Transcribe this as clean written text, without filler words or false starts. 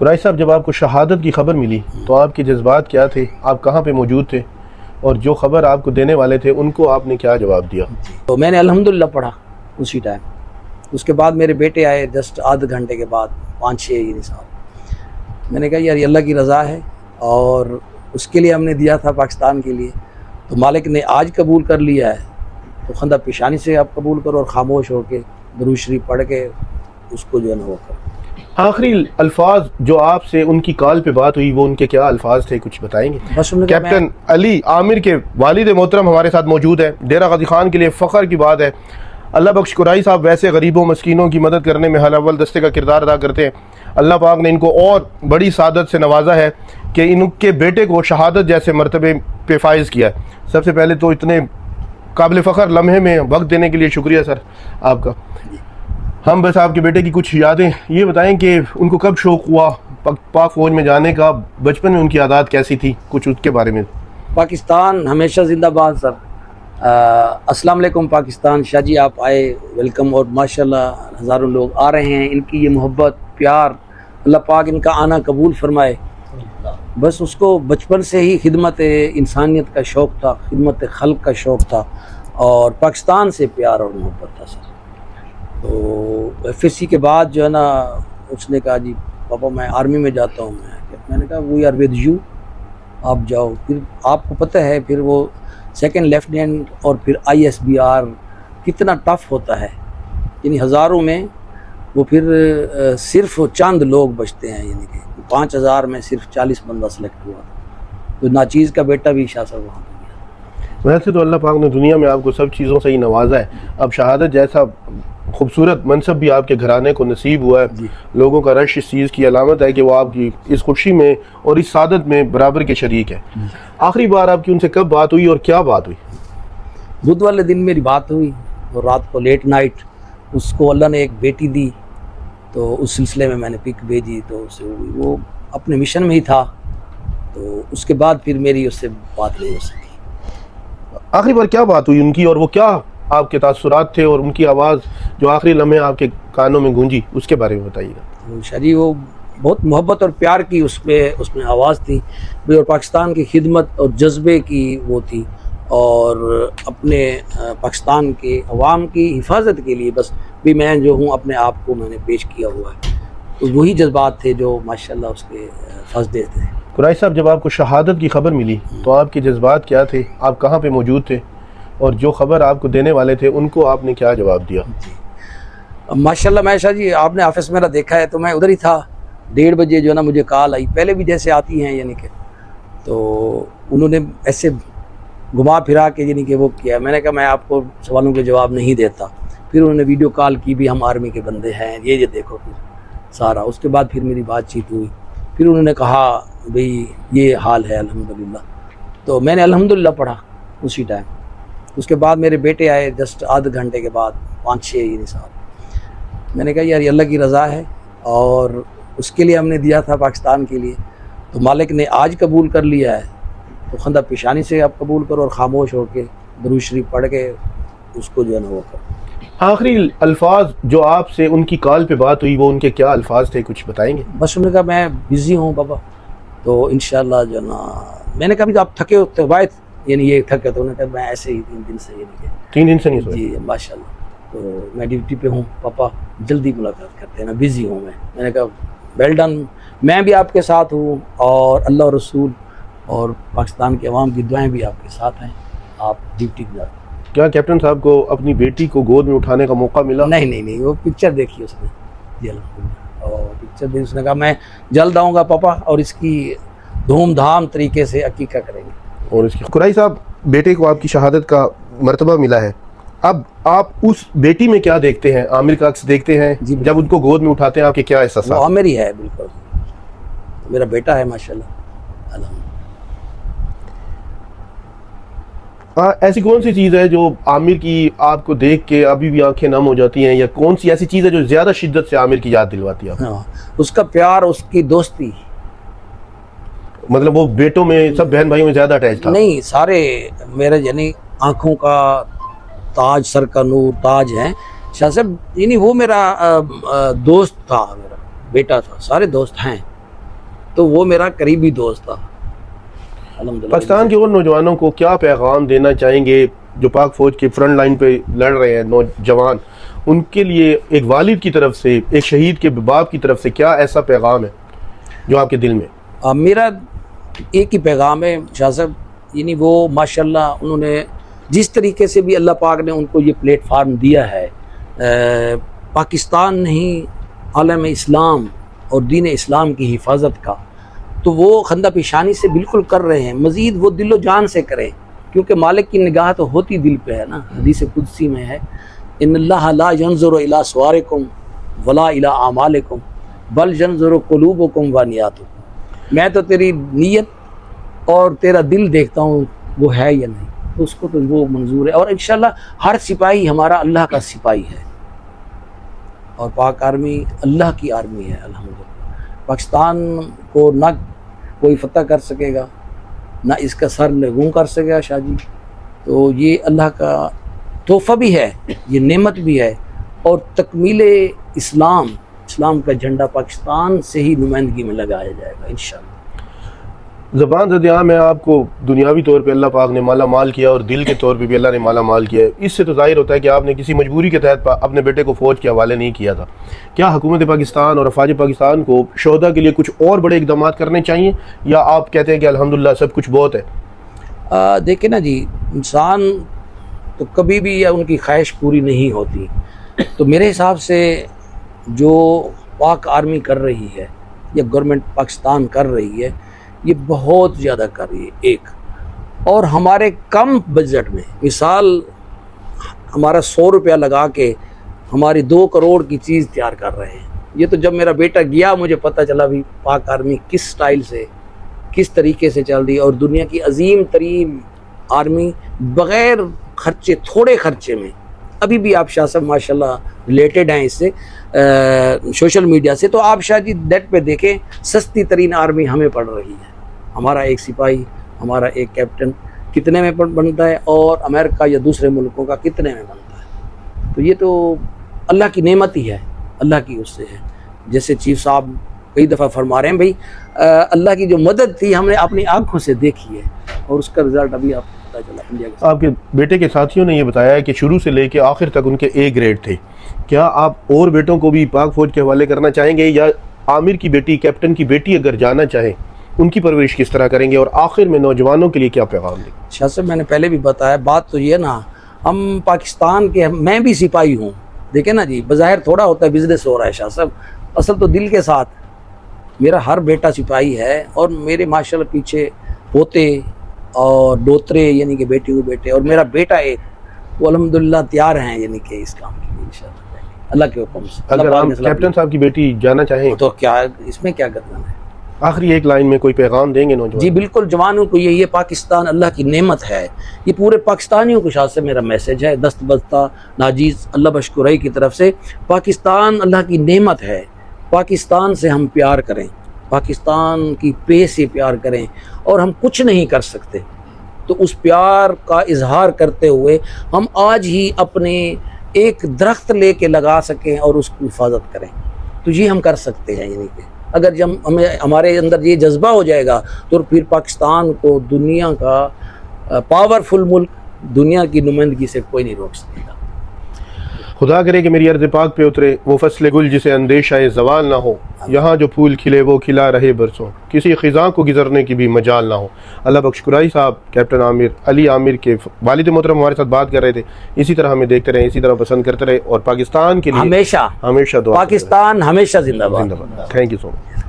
कुरैशी साहब, जब आपको शहादत की खबर मिली तो आपके जज्बात क्या थे? आप कहाँ पे मौजूद थे और जो खबर आपको देने वाले थे उनको आपने क्या जवाब दिया? तो मैंने अल्हम्दुलिल्लाह पढ़ा उसी टाइम। उसके बाद मेरे बेटे आए जस्ट आधे घंटे के बाद, 5-6 ये साहब। मैंने कहा यार ये अल्लाह की रज़ा है और उसके लिए हमने दिया था पाकिस्तान के लिए, तो मालिक ने आज कबूल कर लिया है, तो खंदा पेशानी से आप कबूल करो और खामोश होके दुरूद शरीफ पढ़ के उसको जो है ना वो करो। आखिरी अल्फाज जो आपसे उनकी कॉल पे बात हुई वो उनके क्या अल्फाज थे, कुछ बताएंगे? कैप्टन अली आमिर के वालिद मोहतरम हमारे साथ मौजूद है। डेरा गाजी खान के लिए फ़ख्र की बात है। अल्लाह बख्श कुरैशी साहब वैसे गरीबों मस्कीनों की मदद करने में हर अव्वल दस्ते का किरदार अदा करते हैं। अल्लाह पाक ने इनको और बड़ी सादत से नवाजा है कि इनके बेटे को शहादत जैसे मरतबे पे फाइज किया है। सबसे पहले तो इतने काबिल फ़ख्र लम्हे में वक्त देने के लिए शुक्रिया सर आपका। हम बस आपके बेटे की कुछ यादें ये बताएं कि उनको कब शौक़ हुआ पाक फ़ौज में जाने का, बचपन में उनकी आदत कैसी थी, कुछ उसके बारे में। पाकिस्तान हमेशा जिंदाबाद सर। अस्सलाम वालेकुम पाकिस्तान। शाह जी आप आए, वेलकम। और माशाल्लाह हज़ारों लोग आ रहे हैं। इनकी ये मोहब्बत प्यार अल्लाह पाक इनका आना कबूल फरमाए। बस उसको बचपन से ही खिदमत इंसानियत का शौक़ था, खिदमत खल्क़ का शौक़ था और पाकिस्तान से प्यार और मोहब्बत था सर। तो FSC के बाद जो है ना उसने कहा जी पापा मैं आर्मी में जाता हूँ। मैंने कहा वी आर विद यू, आप जाओ। फिर आपको पता है फिर वो सेकंड लेफ्टिनेंट और फिर ISBR कितना टफ़ होता है, यानी हज़ारों में वो फिर सिर्फ चंद लोग बचते हैं, यानी कि 5000 में सिर्फ 40 बंदा सेलेक्ट हुआ। तो नाचीज़ का बेटा भी शाह सर वहाँ पे गया। वैसे तो अल्लाह पाक ने दुनिया में आपको सब चीज़ों से ही नवाजा है। अब शहादत जैसा खूबसूरत मनसब भी आपके घराने को नसीब हुआ है। लोगों का रश इस चीज़ की अलामत है कि वो आपकी इस खुशी में और इस सादत में बराबर के शरीक है। आखिरी बार आपकी उनसे कब बात हुई और क्या बात हुई? बुध वाले दिन मेरी बात हुई और रात को लेट नाइट उसको अल्लाह ने एक बेटी दी, तो उस सिलसिले में मैंने पिक भेजी तो उसे वो अपने मिशन में ही था। तो उसके बाद फिर मेरी उससे बात नहीं हो सकी। आखिरी बार क्या बात हुई उनकी और वो क्या आपके तासुरात थे और उनकी आवाज़ जो आखिरी लम्हे आपके कानों में गूंजी उसके बारे में बताइएगा। शादी वो बहुत मोहब्बत और प्यार की उसमें आवाज़ थी भी, और पाकिस्तान की खिदमत और जज्बे की वो थी, और अपने पाकिस्तान के अवाम की हिफाजत के लिए बस भी मैं जो हूँ अपने आप को मैंने पेश किया हुआ है। तो वही जज्बात थे जो माशाल्लाह उसके फसदे थे। कुरैशी साहब, जब आपको शहादत की खबर मिली तो आपके जज्बात क्या थे? आप कहाँ पे मौजूद थे और जो खबर आपको देने वाले थे उनको आपने क्या जवाब दिया? माशाल्लाह मैं शाह जी आपने ऑफिस मेरा देखा है तो मैं उधर ही था। 1:30 बजे जो है ना मुझे कॉल आई, पहले भी जैसे आती हैं यानी कि, तो उन्होंने ऐसे घुमा फिरा के यानी कि वो किया। मैंने कहा मैं आपको सवालों के जवाब नहीं देता। फिर उन्होंने वीडियो कॉल की भी, हम आर्मी के बंदे हैं ये देखो फिर सारा। उसके बाद फिर मेरी बातचीत हुई, फिर उन्होंने कहा भाई ये हाल है अल्हम्दुलिल्लाह। तो मैंने अल्हम्दुलिल्लाह पढ़ा उसी टाइम। उसके बाद मेरे बेटे आए जस्ट आधे घंटे के बाद, 5-6 ये साहब। मैंने कहा यार ये अल्लाह की रज़ा है और उसके लिए हमने दिया था पाकिस्तान के लिए, तो मालिक ने आज कबूल कर लिया है, तो खंदा पेशानी से आप कबूल करो और खामोश होके दुरूद शरीफ पढ़ के उसको जो है ना वो करो। आखिरी अल्फाज जो आपसे उनकी कॉल पे बात हुई वो उनके क्या अल्फाज थे, कुछ बताएंगे? बस उन्होंने कहा मैं बिज़ी हूँ पापा, तो इंशाल्लाह जो ना। मैंने कहा भी आप थके होते हो वायद, यानी ये थके, तो उन्होंने कहा मैं ऐसे ही 3 दिन से, यानी 3 दिन से नहीं सोए? जी माशाल्लाह। तो मैं ड्यूटी पे हूँ पापा, जल्दी मुलाकात करते हैं, मैं बिज़ी हूँ मैंने कहा वेल डन, मैं भी आपके साथ हूँ और अल्लाह और रसूल और पाकिस्तान के अवाम की दुआएं भी आपके साथ हैं, आप ड्यूटी गुजार। क्या कैप्टन साहब को अपनी बेटी को गोद में उठाने का मौका मिला? नहीं, वो पिक्चर देखी उसने जी अल्हम्दुलिल्लाह, और पिक्चर देखी उसने कहा मैं जल्द आऊँगा पापा और इसकी धूमधाम तरीके से अकीका करेंगे। और इसकी कुरैशी साहब, बेटे को आपकी शहादत का मर्तबा मिला है, अब आप उस बेटी में क्या देखते हैं? आमिर का अक्स देखते हैं जी? जब उनको गोद में उठाते हैं आपके क्या एहसास? वो आमिर ही है, बिल्कुल मेरा बेटा है माशाल्लाह। ऐसी कौन सी चीज़ है जो आमिर की आपको देख के अभी भी आंखें नम हो जाती हैं, या कौन सी ऐसी चीज़ है जो ज़्यादा शिद्दत से आमिर की याद दिलवाती है? हाँ, उसका प्यार, उसकी दोस्ती। मतलब वो बेटों में, सब बहन भाइयों में ज़्यादा अटैच था? नहीं, सारे मेरे यानी आँखों का ताज, सर का नूर, ताज है शाह साहब, यानी वो मेरा दोस्त था, मेरा बेटा था, सारे दोस्त हैं तो वो मेरा करीबी दोस्त था। अल्हम्दुलिल्लाह। पाकिस्तान के उन नौजवानों को क्या पैगाम देना चाहेंगे जो पाक फौज के फ्रंट लाइन पे लड़ रहे हैं नौजवान, उनके लिए एक वालिद की तरफ से, एक शहीद के बाप की तरफ से क्या ऐसा पैगाम है जो आपके दिल में? मेरा एक ही पैगाम है शाह साहब, यानी वो माशाल्लाह उन्होंने जिस तरीके से भी अल्लाह पाक ने उनको ये प्लेटफार्म दिया है, पाकिस्तान नहीं आलम इस्लाम और दीन इस्लाम की हिफाजत का, तो वो खंदा पेशानी से बिल्कुल कर रहे हैं। मज़ीद वो दिलो जान से करें, क्योंकि मालिक की निगाह तो होती दिल पे है ना। हदीस कुदसी में है, इन्नल्लाह ला यंजुरु इला सुवारिकुम वला इला आमालिकुम बल यंजुरु कुलूबुकुम व नियतुकुम। मैं तो तेरी नीयत और तेरा दिल देखता हूँ, वो है या नहीं, तो उसको तो वो मंजूर है। और इंशाल्लाह हर सिपाही हमारा अल्लाह का सिपाही है, और पाक आर्मी अल्लाह की आर्मी है। अल्हम्दुलिल्लाह पाकिस्तान को ना कोई फतह कर सकेगा, ना इसका सर लगूं कर सकेगा शाह जी। तो ये अल्लाह का तोहफ़ा भी है, ये नेमत भी है, और तकमीले इस्लाम का झंडा पाकिस्तान से ही नुमाइंदगी में लगाया जाएगा इंशाअल्लाह। ज़बान ज़द-ए-आम है, आपको दुनियावी तौर पे अल्लाह पाक ने माला माल किया और दिल के तौर पे भी अल्लाह ने माला माल किया है। इससे तो जाहिर होता है कि आपने किसी मजबूरी के तहत अपने बेटे को फ़ौज के हवाले नहीं किया था। क्या हुकूमत पाकिस्तान और अफवाज पाकिस्तान को शोहदा के लिए कुछ और बड़े इक़दाम करने चाहिए, या आप कहते हैं कि अल्हम्दुलिल्लाह सब कुछ बहुत है? देखिए ना जी, इंसान तो कभी भी या उनकी ख्वाहिश पूरी नहीं होती। तो मेरे हिसाब से जो पाक आर्मी कर रही है या गवर्नमेंट पाकिस्तान कर रही है, ये बहुत ज़्यादा कर रही है। एक और हमारे कम बजट में, मिसाल हमारा 100 रुपया लगा के हमारी 2 करोड़ की चीज़ तैयार कर रहे हैं। ये तो जब मेरा बेटा गया मुझे पता चला भी पाक आर्मी किस स्टाइल से, किस तरीके से चल रही है, और दुनिया की अजीम तरीन आर्मी बग़ैर खर्चे, थोड़े खर्चे में, अभी भी आप शाह साहब माशाल्लाह रिलेटेड हैं इससे सोशल मीडिया से, तो आप शाह जी नेट पे देखें, सस्ती तरीन आर्मी हमें पड़ रही है। हमारा एक सिपाही, हमारा एक कैप्टन कितने में बनता है, और अमेरिका या दूसरे मुल्कों का कितने में बनता है। तो ये तो अल्लाह की नेमत ही है, अल्लाह की उससे है। जैसे चीफ साहब कई दफ़ा फरमा रहे हैं, भाई अल्लाह की जो मदद थी हमने अपनी आंखों से देखी है, और उसका रिजल्ट अभी आपको पता चला इंडिया के। आपके बेटे के साथियों ने ये बताया है कि शुरू से लेकर आखिर तक उनके A ग्रेड थे। क्या आप और बेटों को भी पाक फौज के हवाले करना चाहेंगे, या आमिर की बेटी, कैप्टन की बेटी अगर जाना चाहें, उनकी परवरिश किस तरह करेंगे, और आखिर में नौजवानों के लिए क्या पैगाम दें? शाह साहब मैंने पहले भी बताया, बात तो ये ना, हम पाकिस्तान के, मैं भी सिपाही हूँ। देखे ना जी, बज़ाहिर थोड़ा होता है बिजनेस हो रहा है शाह साहब, असल तो दिल के साथ मेरा हर बेटा सिपाही है, और मेरे माशाल्लाह पीछे पोते और दोतरे यानी कि बेटी को बेटे, और मेरा बेटा एक, वो अल्हम्दुलिल्लाह तैयार हैं यानी कि इस काम के लिए इंशाअल्लाह अल्लाह के हुक्म से। अगर हम कैप्टन साहब की बेटी जाना चाहें तो क्या इसमें क्या करना है? आखिरी एक लाइन में कोई पैगाम देंगे नौजवान? जी बिल्कुल, जवानों को ये पाकिस्तान अल्लाह की नेमत है, ये पूरे पाकिस्तानियों को शायद से मेरा मैसेज है, दस्त बस्ता नाजीज अल्लाह बशकुरई की तरफ से। पाकिस्तान अल्लाह की नेमत है, पाकिस्तान से हम प्यार करें, पाकिस्तान की पे से प्यार करें, और हम कुछ नहीं कर सकते तो उस प्यार का इजहार करते हुए हम आज ही अपने एक दरख्त लेके लगा सकें और उसकी हिफाजत करें, तो ये हम कर सकते हैं। यानी कि अगर जब हमें, हमारे अंदर ये जज्बा हो जाएगा, तो फिर पाकिस्तान को दुनिया का पावरफुल मुल्क, दुनिया की नुमाइंदगी से कोई नहीं रोक सकेगा। खुदा करे कि मेरी अर्ज़ पाक पे उतरे वो फसले गुल जिसे अंदेशा ज़वाल ना हो, यहाँ जो फूल खिले वो खिला रहे बरसों, किसी ख़िज़ां को गुजरने की भी मजाल ना हो। अल्लाह बख्श कुरैशी साहब, कैप्टन आमिर, अली आमिर के वालिद मोहतरम हमारे साथ बात कर रहे थे। इसी तरह हमें देखते रहे, इसी तरह पसंद करते रहे, और पाकिस्तान के लिए हमेशा दुआ, पाकिस्तान हमेशा जिंदाबाद। Thank you so much.